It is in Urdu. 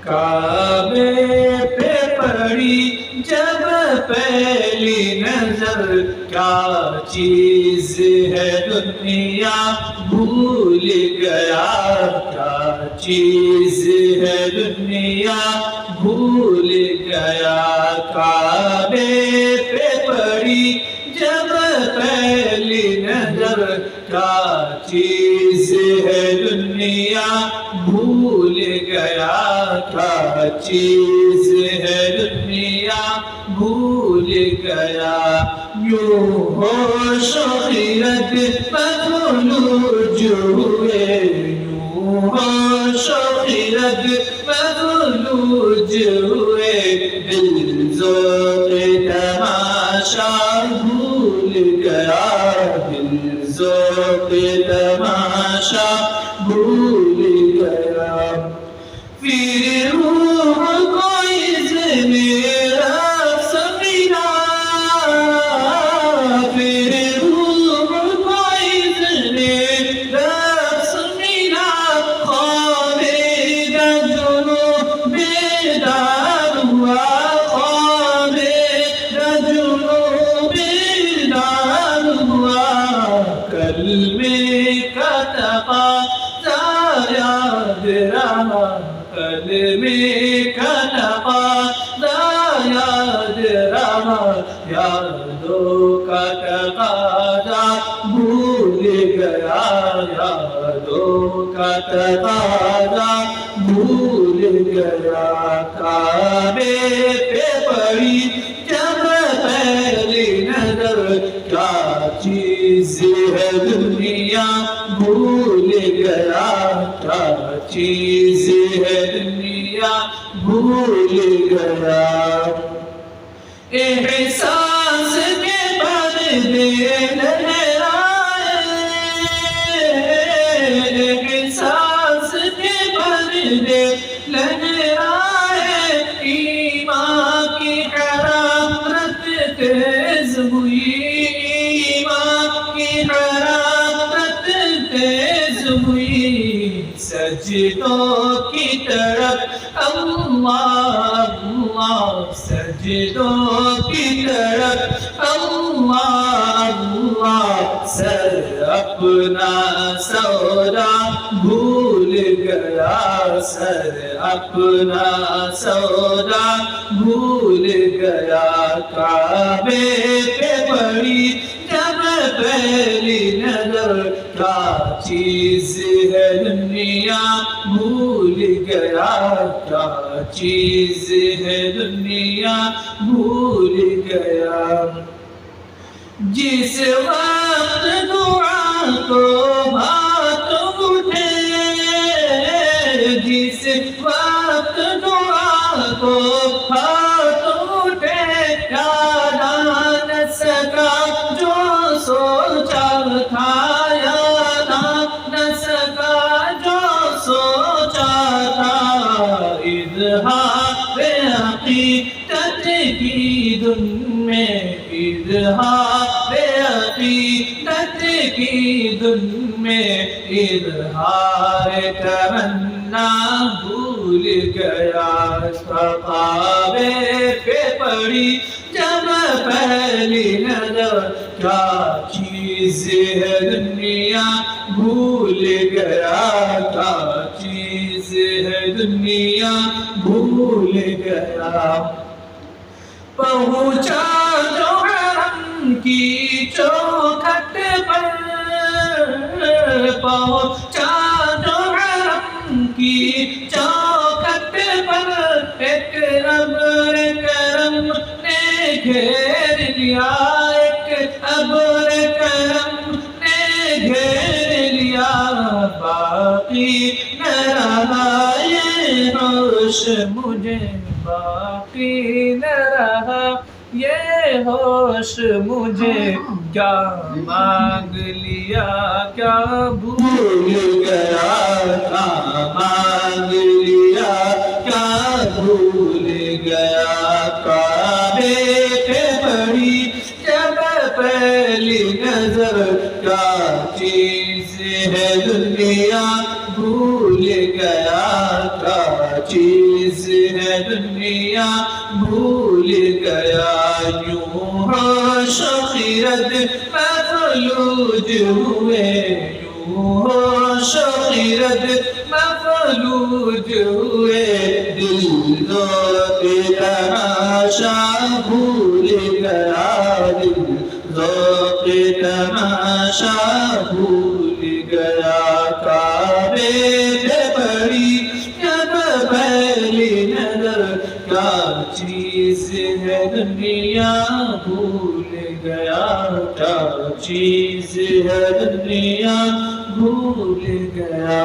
کعبے پہ پڑی جب پہلی نظر، کیا چیز ہے دنیا بھول گیا، کیا چیز ہے دنیا بھول گیا۔ کعبے پہ پڑی جب پہلی نظر، کیا چیز ہے دنیا بھول گیا، کیا چیز ہے دنیا بھول گیا۔ یوں ہوش و خیرت مفلوج ہوئے، یوں ہوش و خیرت مفلوج ہوئے، دل ذوق تماشا بھول گیا، دل ذوق تماشا بھول گیا۔ پھر روح کو اذن رقص ملا، پھر روح کو اذن رقص ملا، خواب جنون بیدار ہوا، خواب جنون بیدار ہوا۔ کلمے کا تقاضا یاد رہا، کلمے کا تقاضا یاد رہا، یادوں کا تقاضا بھول گیا، یادوں کا تقاضا بھول گیا۔ کعبے پہ پڑی جب پہلی نظر، کیا چیز ہے دنیا بھول گیا، کیا چیز ہے دنیا بھول گیا۔ احساس کے پردے لہرائے، احساس کے پردے لہرائے، ایمان کی حرارت تیز ہوئی، ایمان کی حرارت تیز ہوئی۔ سجدوں کی طرف اللہ اللہ، سجدوں کی طرف اللہ اللہ، سر اپنا سودا بھول گیا، سر اپنا سودا بھول گیا۔ کعبے پہ پڑی جب پہلی نظر، کیا چیز ہے دنیا بھول گیا، کیا چیز ہے دنیا بھول گیا۔ جس وقت دعا کو بات اٹھے، جس وقت دعا کو بات اٹھے، یاد آ نہ سکا جو سوچا تھا، یاد آ نہ سکا جو سوچا تھا۔ اظہار عقیدت کی دھن میں، اظہار عقیدت کی دھن میں، اظہار تمنا بھول گیا۔ کعبے پہ پڑی جب پہلی نظر، کیا چیز ہے دنیا بھول گیا، کیا چیز ہے دنیا بھول گیا۔ پہنچا جو حرم کی چوکھٹ پر، پہنچا جو حرم کی چوکھٹ پر، ایک ابر کرم نے گھیر لیا، ایک ابر کرم نے گھیر لیا۔ باقی نہ رہا یہ ہوش مجھے، باقی نہ رہا یہ ہوش مجھے، کیا مانگ لیا کیا بھول گیا، کیا مانگ لیا کیا بھول گیا۔ کعبے پہ پڑی جب پہلی نظر، کیا چیز ہے دنیا بھول گیا، کیا چیز ہے دنیا بھول گیا یوں ہوش و خیرت میں فلوج ہوئے یوں ہوش و خیرت میں فلوج ہوئے دل ذوق تماشا بھول گیا دل ذوق تماشا بھول گیا کعبے پہ پڑی جب پہلی نظر کیا چیز ہے دنیا بھول گیا کیا چیز ہے دنیا بھول گیا